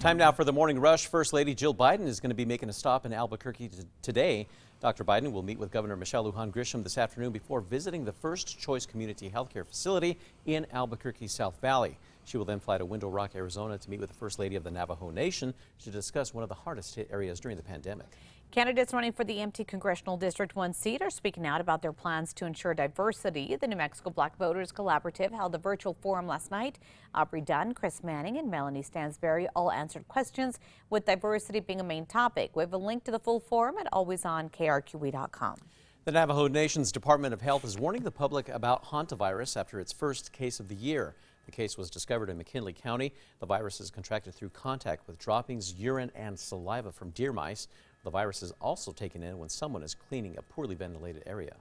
Time now for the morning rush. First Lady Jill Biden is going to be making a stop in Albuquerque today. Dr. Biden will meet with Governor Michelle Lujan Grisham this afternoon before visiting the First Choice Community Healthcare Facility in Albuquerque South Valley. She will then fly to Window Rock, Arizona to meet with the First Lady of the Navajo Nation to discuss one of the hardest hit areas during the pandemic. Candidates running for the empty Congressional District 1 seat are speaking out about their plans to ensure diversity. The New Mexico Black Voters Collaborative held a virtual forum last night. Aubrey Dunn, Chris Manning, and Melanie Stansberry all answered questions, with diversity being a main topic. We have a link to the full forum at alwaysonkrqe.com. The Navajo Nation's Department of Health is warning the public about hantavirus after its first case of the year. The case was discovered in McKinley County. The virus is contracted through contact with droppings, urine, and saliva from deer mice. The virus is also taken in when someone is cleaning a poorly ventilated area.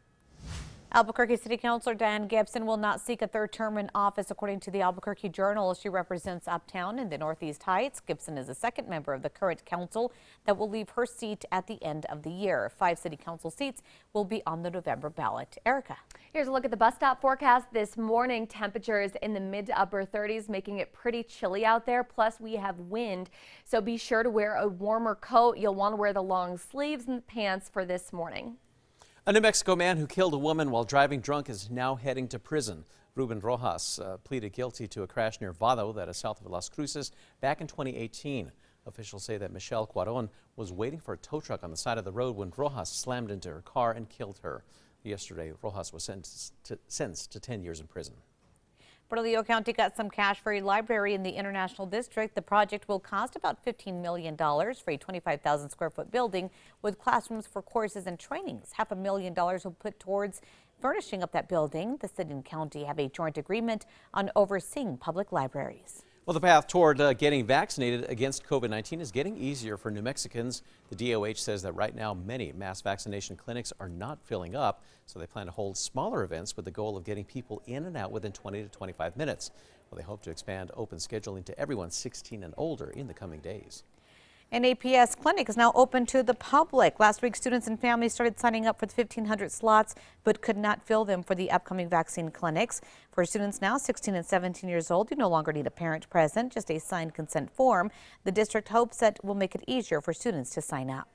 Albuquerque City Councilor Diane Gibson will not seek a third term in office, according to the Albuquerque Journal. She represents Uptown and the Northeast Heights. Gibson is the second member of the current council that will leave her seat at the end of the year. 5 city council seats will be on the November ballot. Erica. Here's a look at the bus stop forecast this morning. Temperatures in the mid to upper 30s, making it pretty chilly out there. Plus, we have wind, so be sure to wear a warmer coat. You'll want to wear the long sleeves and pants for this morning. A New Mexico man who killed a woman while driving drunk is now heading to prison. Ruben Rojas pleaded guilty to a crash near Vado, that is south of Las Cruces, back in 2018. Officials say that Michelle Cuaron was waiting for a tow truck on the side of the road when Rojas slammed into her car and killed her. Yesterday, Rojas was sentenced to 10 years in prison. Bernalillo County got some cash for a library in the International District. The project will cost about $15 million for a 25,000 square foot building with classrooms for courses and trainings. $500,000 will put towards furnishing up that building. The city and county have a joint agreement on overseeing public libraries. Well, the path toward getting vaccinated against COVID-19 is getting easier for New Mexicans. The DOH says that right now many mass vaccination clinics are not filling up, so they plan to hold smaller events with the goal of getting people in and out within 20 to 25 minutes. Well, they hope to expand open scheduling to everyone 16 and older in the coming days. An APS clinic is now open to the public. Last week, students and families started signing up for the 1,500 slots, but could not fill them for the upcoming vaccine clinics. For students now 16 and 17 years old, you no longer need a parent present, just a signed consent form. The district hopes that will make it easier for students to sign up.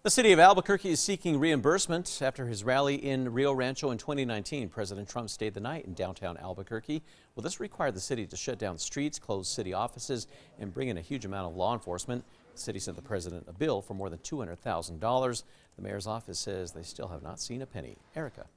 The city of Albuquerque is seeking reimbursement after his rally in Rio Rancho in 2019. President Trump stayed the night in downtown Albuquerque. Well, this required the city to shut down streets, close city offices, and bring in a huge amount of law enforcement. The city sent the president a bill for more than $200,000. The mayor's office says they still have not seen a penny. Erica.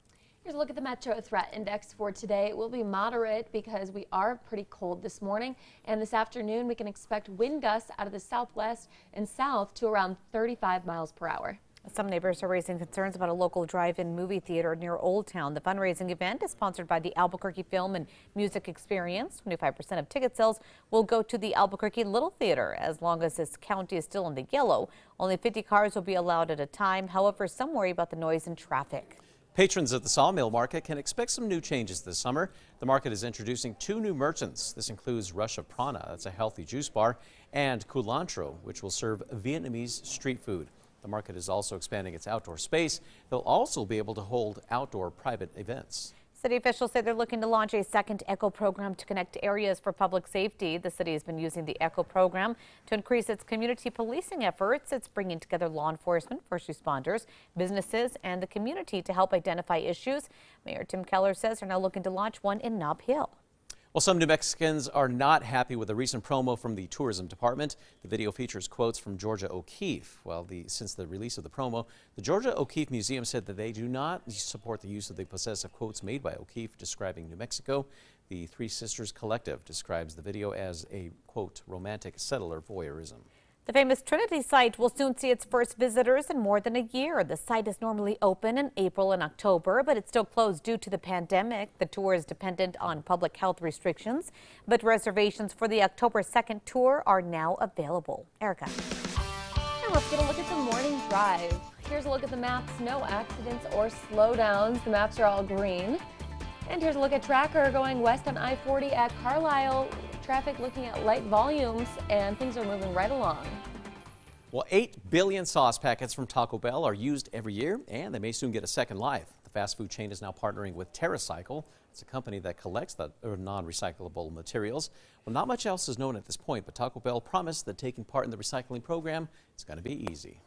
Here's a look at the Metro Threat Index for today. It will be moderate because we are pretty cold this morning, and this afternoon we can expect wind gusts out of the southwest and south to around 35 miles per hour. Some neighbors are raising concerns about a local drive-in movie theater near Old Town. The fundraising event is sponsored by the Albuquerque Film and Music Experience. 25% of ticket sales will go to the Albuquerque Little Theater. As long as this county is still in the yellow, only 50 cars will be allowed at a time. However, some worry about the noise and traffic. Patrons at the Sawmill Market can expect some new changes this summer. The market is introducing 2 new merchants. This includes Rush of Prana, that's a healthy juice bar, and Culantro, which will serve Vietnamese street food. The market is also expanding its outdoor space. They'll also be able to hold outdoor private events. City officials say they're looking to launch a second ECHO program to connect areas for public safety. The city has been using the ECHO program to increase its community policing efforts. It's bringing together law enforcement, first responders, businesses, and the community to help identify issues. Mayor Tim Keller says they're now looking to launch one in Nob Hill. Well, some New Mexicans are not happy with the recent promo from the tourism department. The video features quotes from Georgia O'Keeffe. Well, since the release of the promo, the Georgia O'Keeffe Museum said that they do not support the use of the possessive quotes made by O'Keeffe describing New Mexico. The Three Sisters Collective describes the video as a, quote, romantic settler voyeurism. The famous Trinity site will soon see its first visitors in more than a year. The site is normally open in April and October, but it's still closed due to the pandemic. The tour is dependent on public health restrictions, but reservations for the October 2nd tour are now available. Erica. And let's get a look at the morning drive. Here's a look at the maps. No accidents or slowdowns. The maps are all green. And here's a look at Tracker going west on I-40 at Carlisle. Traffic looking at light volumes, and things are moving right along. Well, 8 billion sauce packets from Taco Bell are used every year, and they may soon get a second life. The fast food chain is now partnering with TerraCycle. It's a company that collects the non-recyclable materials. Well, not much else is known at this point, but Taco Bell promised that taking part in the recycling program is going to be easy.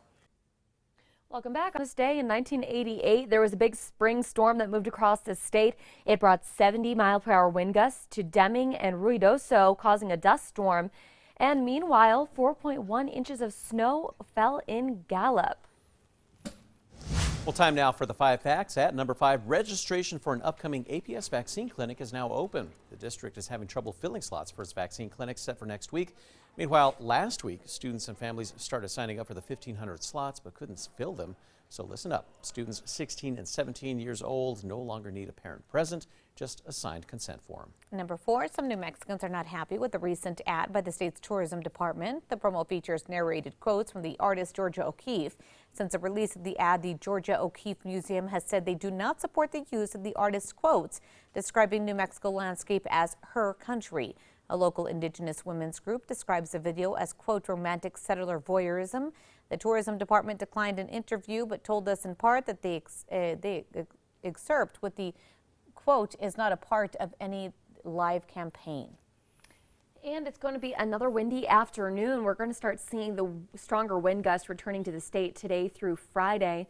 Welcome back. On this day in 1988, there was a big spring storm that moved across the state. It brought 70-mile-per-hour wind gusts to Deming and Ruidoso, causing a dust storm. And meanwhile, 4.1 inches of snow fell in Gallup. Well, time now for the 5 facts. At number 5, registration for an upcoming APS vaccine clinic is now open. The district is having trouble filling slots for its vaccine clinic set for next week. Meanwhile, last week, students and families started signing up for the 1,500 slots but couldn't fill them. So listen up. Students 16 and 17 years old no longer need a parent present, just a signed consent form. Number 4, some New Mexicans are not happy with the recent ad by the state's tourism department. The promo features narrated quotes from the artist Georgia O'Keeffe. Since the release of the ad, the Georgia O'Keeffe Museum has said they do not support the use of the artist's quotes, describing New Mexico landscape as her country. A local indigenous women's group describes the video as, quote, romantic settler voyeurism. The tourism department declined an interview, but told us in part that the excerpt with the quote is not a part of any live campaign. And it's going to be another windy afternoon. We're going to start seeing the stronger wind gusts returning to the state today through Friday.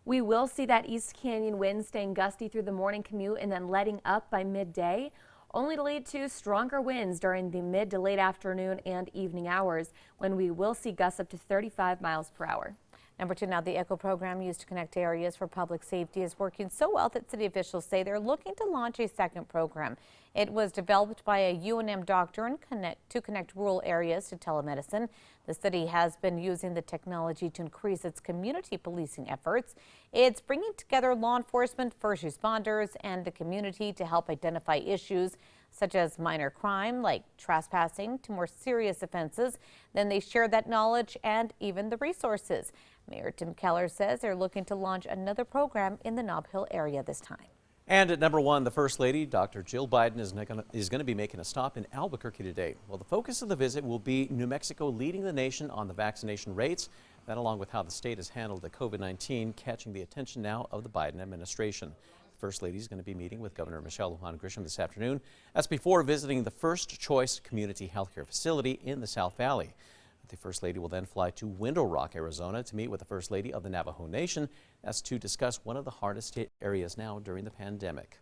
We will see that East Canyon wind staying gusty through the morning commute and then letting up by midday, only to lead to stronger winds during the mid to late afternoon and evening hours, when we will see gusts up to 35 miles per hour. Number 2, now the ECHO program used to connect areas for public safety is working so well that city officials say they're looking to launch a second program. It was developed by a UNM doctor and to connect rural areas to telemedicine. The city has been using the technology to increase its community policing efforts. It's bringing together law enforcement, first responders, and the community to help identify issues such as minor crime like trespassing to more serious offenses. Then they share that knowledge and even the resources. Mayor Tim Keller says they're looking to launch another program in the Nob Hill area this time. And at number 1, the First Lady, Dr. Jill Biden, is going to be making a stop in Albuquerque today. Well, the focus of the visit will be New Mexico leading the nation on the vaccination rates. That, along with how the state has handled the COVID-19, catching the attention now of the Biden administration. The First Lady is going to be meeting with Governor Michelle Lujan Grisham this afternoon. That's before visiting the First Choice Community Healthcare Facility in the South Valley. The First Lady will then fly to Window Rock, Arizona to meet with the First Lady of the Navajo Nation. That's to discuss one of the hardest hit areas now during the pandemic.